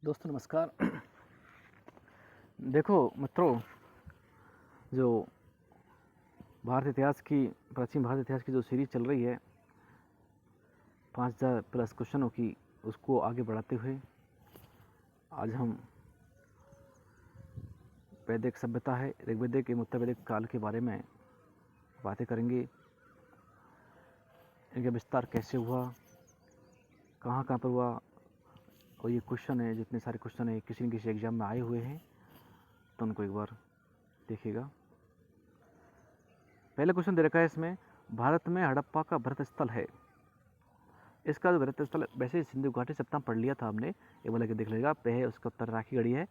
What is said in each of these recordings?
दोस्तों नमस्कार। देखो मित्रों, जो भारत इतिहास की प्राचीन भारत इतिहास की जो सीरीज चल रही है 5000 प्लस क्वेश्चनों की, उसको आगे बढ़ाते हुए आज हम वैदिक सभ्यता है ऋग्वेदिक एवं उत्तरवैदिक काल के बारे में बातें करेंगे। इनका विस्तार कैसे हुआ, कहाँ पर हुआ, और ये क्वेश्चन है, जितने सारे क्वेश्चन है किसी न किसी एग्जाम में आए हुए हैं, तो उनको एक बार देखिएगा। पहले क्वेश्चन दे रखा है इसमें, भारत में हड़प्पा का व्रत स्थल है। इसका जो व्रत स्थल, वैसे सिंधु घाटी सप्ताह पढ़ लिया था हमने, एक बार लेके देख लेगा। पे है उसका उत्तर राखी गढ़ी है,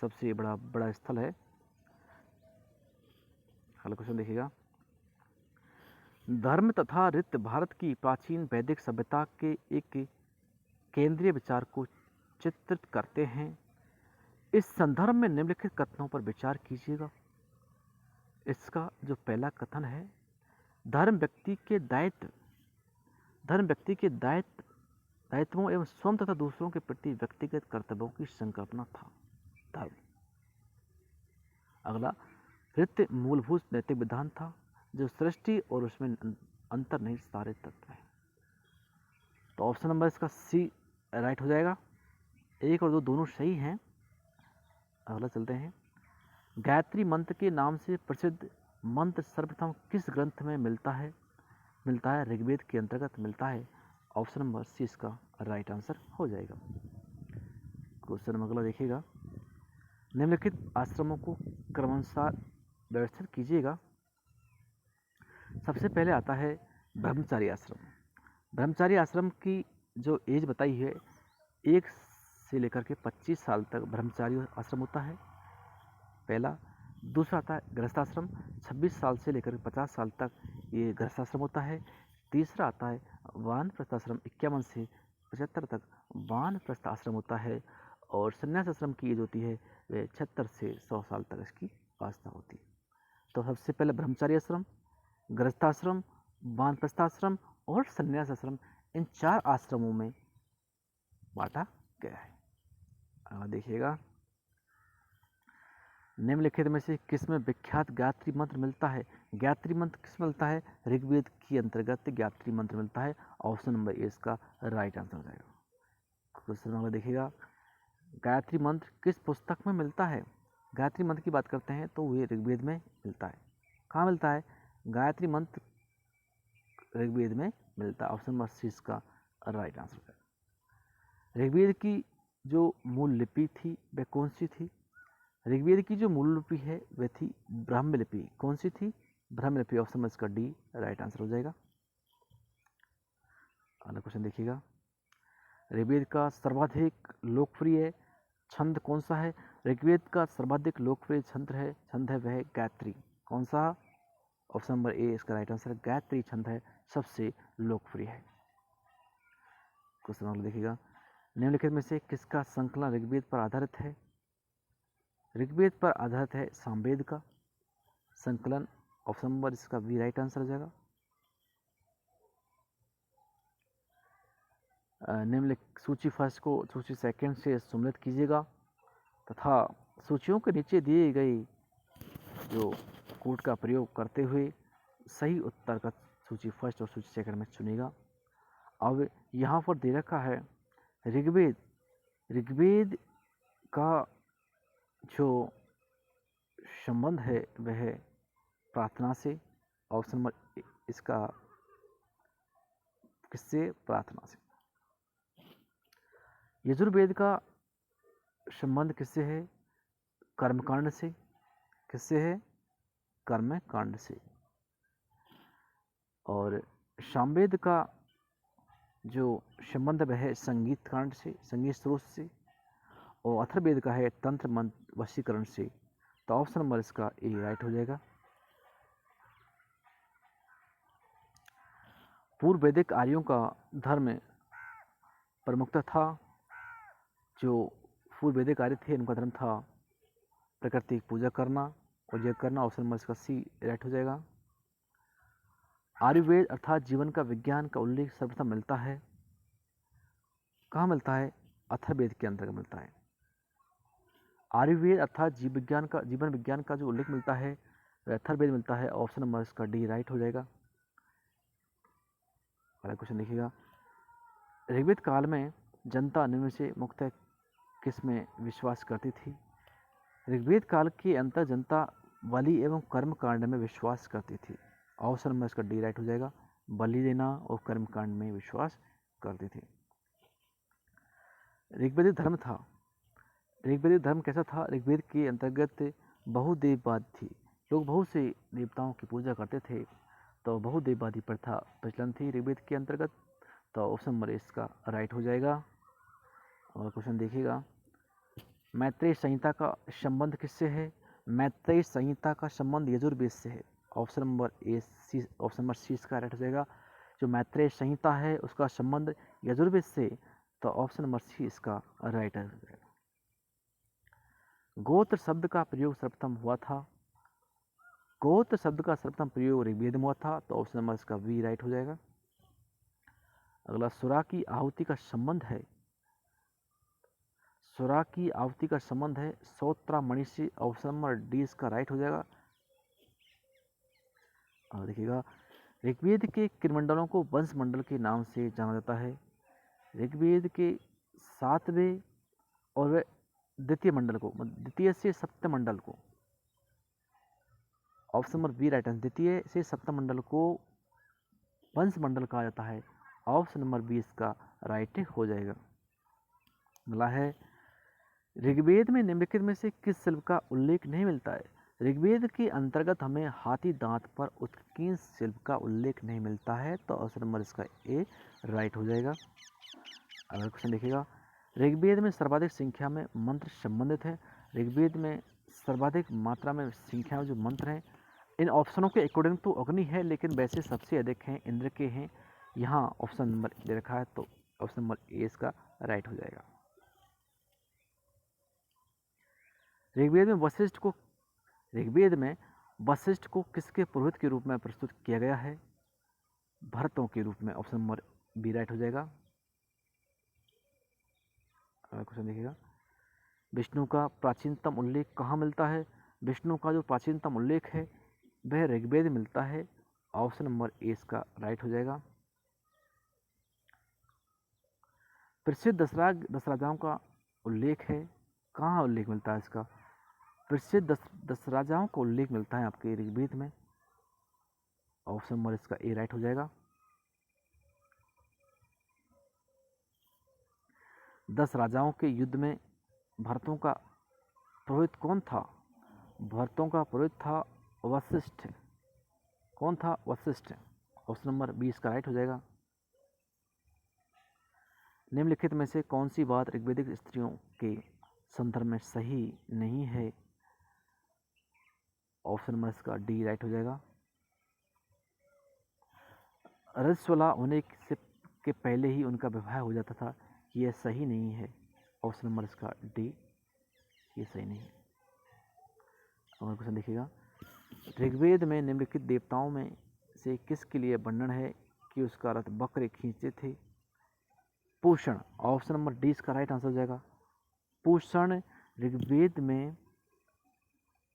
सबसे बड़ा स्थल है। अगला क्वेश्चन देखिएगा। धर्म तथा रीत भारत की प्राचीन वैदिक सभ्यता के एक केंद्रीय विचार को चित्रित करते हैं। इस संदर्भ में निम्नलिखित कथनों पर विचार कीजिएगा। इसका जो पहला कथन है, धर्म व्यक्ति के दायित्वों एवं स्वयं तथा दूसरों के प्रति व्यक्तिगत कर्तव्यों की संकल्पना था। धर्म। अगला, रीत मूलभूत नैतिक विधान था जो सृष्टि और उसमें अंतर नहीं सारे तत्व हैं। तो ऑप्शन नंबर इसका सी राइट हो जाएगा। 1 और 2 दोनों सही हैं। अगला चलते हैं। गायत्री मंत्र के नाम से प्रसिद्ध मंत्र सर्वप्रथम किस ग्रंथ में मिलता है? ऋग्वेद के अंतर्गत मिलता है। ऑप्शन नंबर सी इसका राइट आंसर हो जाएगा। क्वेश्चन अगला देखिएगा। निम्नलिखित आश्रमों को क्रमानुसार व्यवस्थित कीजिएगा। सबसे पहले आता है ब्रह्मचारी आश्रम। ब्रह्मचारी आश्रम की जो एज बताई है, 1 से लेकर के 25 साल तक ब्रह्मचारी आश्रम होता है, पहला। दूसरा आता है गृहस्थाश्रम, 26 साल से लेकर 50 साल तक ये गृहस्थाश्रम होता है। तीसरा आता है वानप्रस्थाश्रम, 51 से 75 तक वानप्रस्थ आश्रम होता है। और संन्यास आश्रम की एज होती है वह 76 से 100 साल तक इसकी वास्ता होती है। तो सबसे पहले ब्रह्मचारी आश्रम, गृहस्थाश्रम, वानप्रस्थाश्रम और संन्यास आश्रम, इन 4 आश्रमों में बांटा गया है। देखिएगा, निम्नलिखित में से किसमें विख्यात गायत्री मंत्र मिलता है? गायत्री मंत्र किस मिलता है? ऋग्वेद के अंतर्गत गायत्री मंत्र मिलता है। ऑप्शन नंबर ए इसका राइट आंसर हो जाएगा। क्वेश्चन नंबर देखिएगा। गायत्री मंत्र किस पुस्तक में मिलता है? गायत्री मंत्र की बात करते हैं तो ये ऋग्वेद में मिलता है। कहाँ मिलता है? गायत्री मंत्र ऋग्वेद में मिलता है। ऑप्शन नंबर सी इसका राइट आंसर हो जाएगा। ऋग्वेद की जो मूल लिपि थी वह कौन सी थी? ऋग्वेद की जो मूल लिपि है वह थी ब्राह्मी लिपि। कौन सी थी? ब्राह्मी लिपि। ऑप्शन नंबर इसका डी राइट आंसर हो जाएगा। अगला क्वेश्चन देखिएगा। ऋग्वेद का सर्वाधिक लोकप्रिय छंद कौन सा है? ऋग्वेद का सर्वाधिक लोकप्रिय छंद है वह गायत्री। कौन सा? ऑप्शन नंबर ए इसका राइट आंसर। गायत्री छंद है सबसे लोकप्रिय है। क्वेश्चन अगला देखिएगा। निम्नलिखित में से किसका संकलन ऋग्वेद पर आधारित है? ऋग्वेद पर आधारित है सामवेद का संकलन। ऑप्शन नंबर इसका बी राइट आंसर हो जाएगा। निम्नलिखित सूची फर्स्ट को सूची सेकंड से सम्मिलित कीजिएगा तथा सूचियों के नीचे दिए गई जो कोड का प्रयोग करते हुए सही उत्तर का सूची फर्स्ट और सूची सेकंड में चुनेगा। अब यहाँ पर दे रखा है ऋग्वेद का जो संबंध है वह प्रार्थना से। ऑप्शन नंबर इसका किससे? प्रार्थना से। यजुर्वेद का संबंध किससे है? कर्मकांड से। किससे है? कर्मकांड से। और सामवेद का जो संबंध वह है संगीत कांड से, संगीत स्रोत से। और अथर्ववेद का है तंत्र मंत्र वशीकरण से। तो ऑप्शन नंबर इसका ए राइट हो जाएगा। पूर्व वैदिक आर्यों का धर्म प्रमुखता था। जो पूर्व वैदिक आर्य थे उनका धर्म था प्रकृति की पूजा करना और यज्ञ करना। ऑप्शन नंबर इसका सी राइट हो जाएगा। आयुर्वेद अर्थात जीवन का विज्ञान का उल्लेख सर्वप्रथम मिलता है। कहाँ मिलता है? अथर्ववेद के अंतर्गत मिलता है। आयुर्वेद अर्थात जीवन विज्ञान का जो उल्लेख मिलता है वह अथर्ववेद मिलता है। ऑप्शन नंबर इसका डी राइट हो जाएगा। अगला क्वेश्चन देखिएगा, ऋग्वेद काल में जनता निम्न से मुख्यतः किस में विश्वास करती थी? ऋग्वेद काल के अंतर जनता बलि एवं कर्म कांड में विश्वास करती थी। ऑप्शन नंबर इसका डी राइट हो जाएगा। बलि देना और कर्म कांड में विश्वास करती थी। ऋग्वेदिक धर्म था। ऋग्वेदिक धर्म कैसा था? ऋग्वेद के अंतर्गत बहुदेववाद थी। लोग बहुत से देवताओं की पूजा करते थे, तो बहुदेववादी प्रथा प्रचलन थी ऋग्वेद के अंतर्गत। तो ऑप्शन नंबर इसका राइट हो जाएगा। और क्वेश्चन देखिएगा, मैत्रेय संहिता का संबंध किससे है? मैत्रेय संहिता का संबंध यजुर्वेद से है। ऑप्शन नंबर सी इसका राइट हो जाएगा। जो मैत्रेय संहिता है उसका संबंध यजुर्वेद से, तो ऑप्शन नंबर सी इसका राइट हो जाएगा। गोत्र शब्द का प्रयोग सर्वप्रथम हुआ था। गोत्र शब्द का सर्वप्रथम प्रयोग ऋग्वेद में हुआ था, तो ऑप्शन नंबर इसका बी राइट हो जाएगा। अगला, सुरा की आहुति का संबंध है। सुरा की आहुति का संबंध है श्रोत्रामणि से। ऑप्शन नंबर डी इसका राइट हो जाएगा। और देखिएगा, ऋग्वेद के किरमंडलों को वंश मंडल के नाम से जाना जाता है। ऋग्वेद के 7वें और द्वितीय मंडल को, द्वितीय से सप्तम मंडल को, ऑप्शन नंबर बी राइट है, द्वितीय से सप्तम मंडल को वंश मंडल कहा जाता है। ऑप्शन नंबर बी इसका राइट हो जाएगा। अगला है, ऋग्वेद में निम्नलिखित में से किस शिल्प का उल्लेख नहीं मिलता है? ऋग्वेद के अंतर्गत हमें हाथी दांत पर उत्कीर्ण शिल्प का उल्लेख नहीं मिलता है, तो ऑप्शन नंबर इसका ए राइट हो जाएगा। अगला क्वेश्चन देखिएगा, ऋग्वेद में सर्वाधिक संख्या में मंत्र संबंधित है। ऋग्वेद में सर्वाधिक मात्रा में संख्या में जो मंत्र हैं, इन ऑप्शनों के अकॉर्डिंग तो अग्नि है, लेकिन वैसे सबसे अधिक हैं इंद्र के हैं। यहाँ ऑप्शन नंबर दे रखा है, तो ऑप्शन नंबर ए इसका राइट हो जाएगा। ऋग्वेद में वशिष्ठ को किसके पुरोहित के रूप में प्रस्तुत किया गया है? भरतों के रूप में। ऑप्शन नंबर बी राइट हो जाएगा। क्वेश्चन देखिएगा, विष्णु का प्राचीनतम उल्लेख कहाँ मिलता है? विष्णु का जो प्राचीनतम उल्लेख है वह ऋग्वेद में मिलता है। ऑप्शन नंबर ए इसका राइट हो जाएगा। प्रसिद्ध दस राजाओं का उल्लेख है, कहाँ उल्लेख मिलता है इसका? प्रसिद्ध 10 राजाओं का उल्लेख मिलता है आपके ऋग्वेद में। ऑप्शन नंबर इसका ए राइट हो जाएगा। 10 राजाओं के युद्ध में भरतों का पुरोहित कौन था? भरतों का पुरोहित था वशिष्ठ। कौन था? वशिष्ठ। ऑप्शन नंबर बी इसका राइट हो जाएगा। निम्नलिखित में से कौन सी बात ऋग्वेदिक स्त्रियों के संदर्भ में सही नहीं है? ऑप्शन नंबर इसका डी राइट हो जाएगा। रजस्वला होने से के पहले ही उनका विवाह हो जाता था, यह सही नहीं है। ऑप्शन नंबर इसका डी, ये सही नहीं है। और क्वेश्चन देखिएगा, ऋग्वेद में निम्नलिखित देवताओं में से किसके लिए वर्णन है कि उसका रथ बकरे खींचते थे? पूषण। ऑप्शन नंबर डी इसका राइट आंसर हो जाएगा। पूषण ऋग्वेद में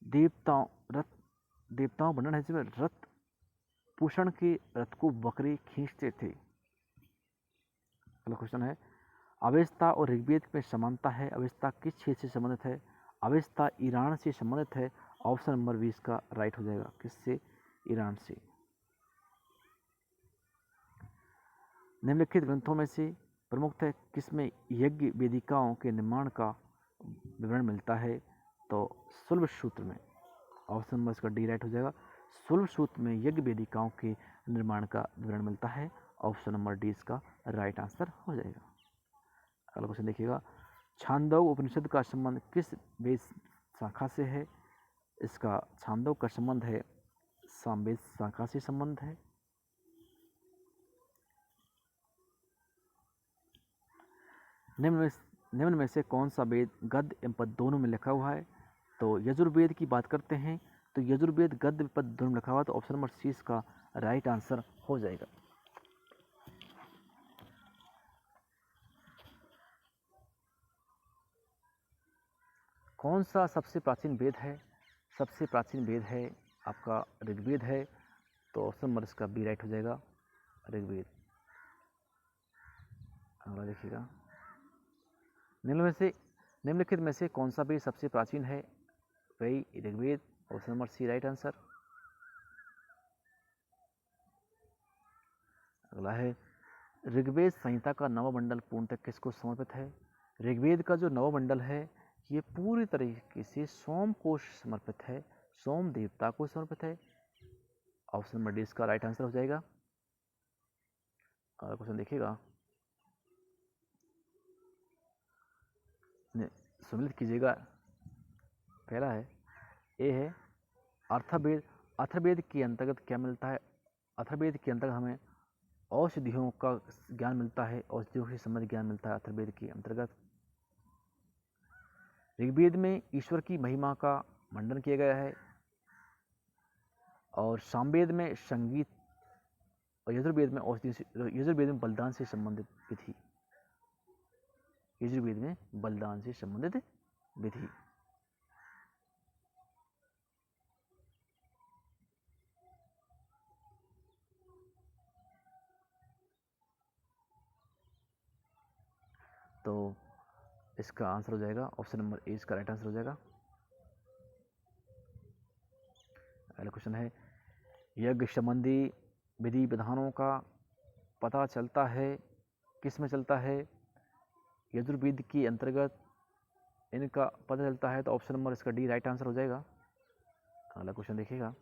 देवताओं वर्णन है जिसमें रथ, पूषण के रथ को बकरे खींचते थे। अगला क्वेश्चन है, अवेस्ता और ऋग्वेद में समानता है। अवेस्ता किस क्षेत्र से संबंधित है? अवेस्ता ईरान से संबंधित है। ऑप्शन नंबर 20 का राइट हो जाएगा। किससे? ईरान से। निम्नलिखित ग्रंथों में से प्रमुखतः किसमें यज्ञ वेदिकाओं के निर्माण का विवरण मिलता है? तो सुल्ब सूत्र में। ऑप्शन नंबर इसका डी राइट हो जाएगा। सुल्ब सूत्र में यज्ञ वेदिकाओं के निर्माण का विवरण मिलता है। ऑप्शन नंबर डी इसका राइट आंसर हो जाएगा। अगला क्वेश्चन देखिएगा, छांदोग्य उपनिषद का संबंध किस वेद शाखा से है? इसका छांदोग्य का संबंध है सामवेद शाखा से संबंध है। निम्न में से कौन सा वेद गद्य एवं पद्य दोनों में लिखा हुआ है? तो यजुर्वेद की बात करते हैं तो यजुर्वेद गद्य पद्य दोनों में लिखा हुआ है, तो ऑप्शन नंबर सी इसका राइट आंसर हो जाएगा। कौन सा सबसे प्राचीन वेद है? सबसे प्राचीन वेद है आपका ऋग्वेद है, तो ऑप्शन नंबर इसका बी राइट हो जाएगा, ऋग्वेद। अगला देखिएगा, निम्नलिखित में से कौन सा वेद सबसे प्राचीन है? वही Rigveda, option number C right answer. अगला है, ऋग्वेद संहिता का नवमंडल पूर्णतः किसको समर्पित है? ऋग्वेद का जो नवमंडल है ये पूरी तरीके से सोम को समर्पित है, सोम देवता को समर्पित है। ऑप्शन नंबर डी इसका राइट आंसर हो जाएगा। अगला क्वेश्चन देखिएगा, सम्मिलित कीजिएगा। पहला है, ए है अथर्ववेद। अथर्ववेद के अंतर्गत क्या मिलता है? अथर्ववेद के अंतर्गत हमें औषधियों का ज्ञान मिलता है, औषधियों से संबंधित ज्ञान मिलता है अथर्ववेद के अंतर्गत। ऋग्वेद में ईश्वर की महिमा का मंडन किया गया है, और सामवेद में संगीत, और यजुर्वेद में यजुर्वेद में बलिदान से संबंधित विधि, यजुर्वेद में बलिदान से संबंधित विधि। तो इसका आंसर हो जाएगा ऑप्शन नंबर ए इसका राइट आंसर हो जाएगा। अगला क्वेश्चन है, यज्ञ संबंधी विधि विधानों का पता चलता है किस में चलता है? यजुर्वेद के अंतर्गत इनका पता चलता है, तो ऑप्शन नंबर इसका डी राइट आंसर हो जाएगा। अगला क्वेश्चन देखिएगा,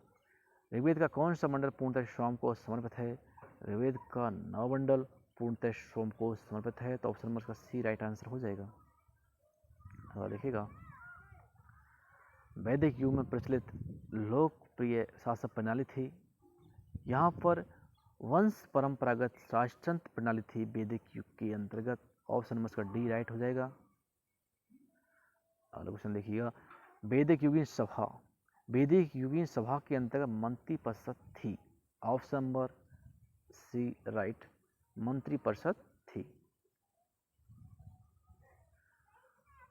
ऋग्वेद का कौन सा मंडल पूर्णतः सोम को समर्पित है? ऋग्वेद का नवमंडल पूर्णतः सोम को समर्पित है, तो ऑप्शन नंबर इसका सी राइट आंसर हो जाएगा। अगला देखिएगा, वैदिक युग में प्रचलित लोकप्रिय शासन प्रणाली थी। यहाँ पर वंश परंपरागत राजतंत्र प्रणाली थी वैदिक युग के अंतर्गत। ऑप्शन नंबर इसका डी राइट हो जाएगा। अगला क्वेश्चन देखिएगा, वैदिक युगीन सभा के अंतर्गत मंत्री परिषद थी। ऑप्शन नंबर सी राइट, मंत्री परिषद थी।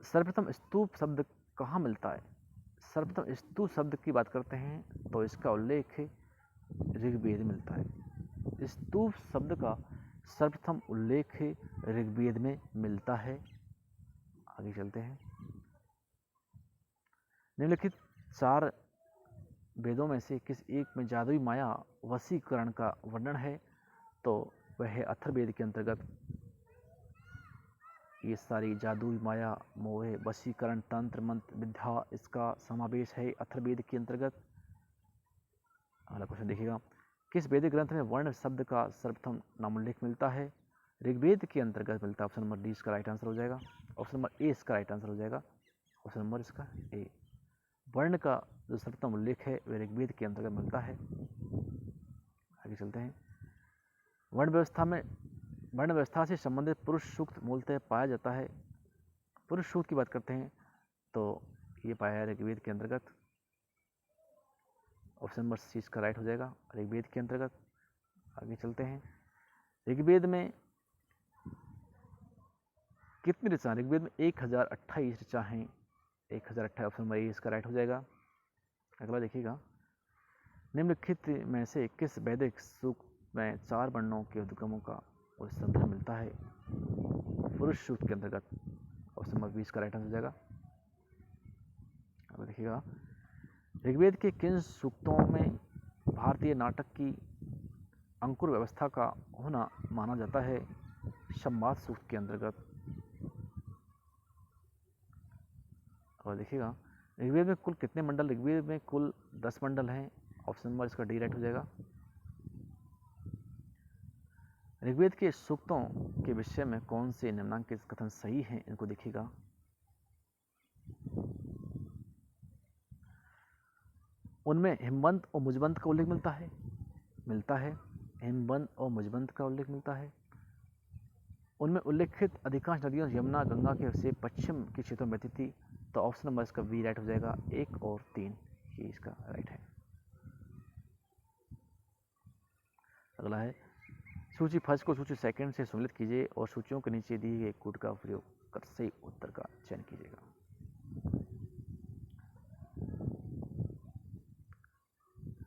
सर्वप्रथम स्तूप शब्द कहाँ मिलता है? सर्वप्रथम स्तूप शब्द की बात करते हैं तो इसका उल्लेख ऋग्वेद मिलता है। स्तूप शब्द का सर्वप्रथम उल्लेख ऋग्वेद में मिलता है। आगे चलते हैं, निम्नलिखित 4 वेदों में से किस एक में जादुई माया वशीकरण का वर्णन है? तो वह है अथर्ववेद के अंतर्गत। ये सारी जादुई माया, मोह, वशीकरण, तंत्र, मंत्र, विद्या, इसका समावेश है अथर्ववेद के अंतर्गत। अगला क्वेश्चन देखिएगा, किस वैदिक ग्रंथ में वर्ण शब्द का सर्वप्रथम नामोल्लेख मिलता है? ऋग्वेद के अंतर्गत मिलता है। ऑप्शन नंबर डी इसका राइट आंसर हो जाएगा। ऑप्शन नंबर ए इसका राइट आंसर हो जाएगा। ऑप्शन नंबर इसका ए, वर्ण का जो सर्वप्रथम उल्लेख है वह ऋग्वेद के अंतर्गत मिलता है। आगे चलते हैं, वर्ण व्यवस्था से संबंधित पुरुष सूक्त मूलतः पाया जाता है। पुरुष सूक्त की बात करते हैं तो ये पाया है ऋग्वेद के अंतर्गत। ऑप्शन नंबर सी इसका राइट हो जाएगा, ऋग्वेद के अंतर्गत। आगे चलते हैं, ऋग्वेद में कितनी ऋचा? ऋग्वेद में 1028 ऋचा हैं। 1028, ऑप्शन नंबर ए इसका राइट हो जाएगा। अगला देखिएगा, निम्नलिखित में से किस वैदिक सूक्त में 4 वर्णों के उद्गमों का संदर्भ मिलता है? पुरुष सूक्त के अंतर्गत। ऑप्शन नंबर 20 का राइट आंसर हो जाएगा। अब देखिएगा, ऋग्वेद के किन सूक्तों में भारतीय नाटक की अंकुर व्यवस्था का होना माना जाता है? संवाद सूक्त के अंतर्गत। और देखिएगा, ऋग्वेद में कुल कितने मंडल? ऋग्वेद में कुल 10 मंडल हैं। ऑप्शन नंबर इसका डी राइट हो जाएगा। ऋग्वेद के सूक्तों के विषय में कौन से निम्नांकित कथन सही हैं? इनको देखिएगा, उनमें हिमवंत और मुजवंत का उल्लेख मिलता है। हिमवंत और मुजवंत का उल्लेख मिलता है। उनमें उल्लेखित अधिकांश नदियां यमुना गंगा के से पश्चिम के क्षेत्रों में बहती थी। तो ऑप्शन नंबर इसका बी राइट हो जाएगा। 1 और 3 ये इसका राइट है। अगला है, सूची फर्स्ट को सूची सेकंड से सम्मिलित कीजिए और सूचियों के नीचे दिए गए कोड का उपयोग कर सही उत्तर का चयन कीजिएगा।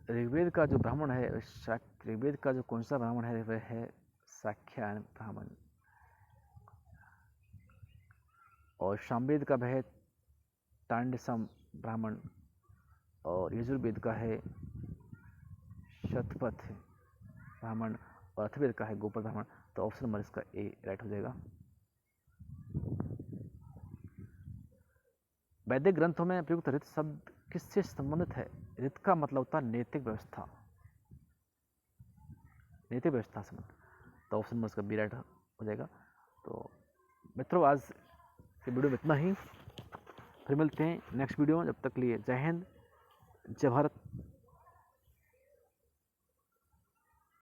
ऋग्वेद का जो ब्राह्मण है ऋग्वेद का जो कौन सा ब्राह्मण है वह है साक्यायन ब्राह्मण, और सामवेद का वह है तांडसम ब्राह्मण, और यजुर्वेद का है शतपथ ब्राह्मण, और अथर्ववेद का है गोपर ब्राह्मण। तो ऑप्शन नंबर इसका ए राइट हो जाएगा। वैदिक ग्रंथों में प्रयुक्त ऋत शब्द किससे संबंधित है? ऋत का मतलब होता है नैतिक व्यवस्था, नैतिक व्यवस्था संबंध। तो ऑप्शन नंबर इसका बी राइट हो जाएगा। तो मित्रों, आज के वीडियो में इतना ही, फिर मिलते हैं नेक्स्ट वीडियो में। जब तक लिए जय हिंद, जय भारत।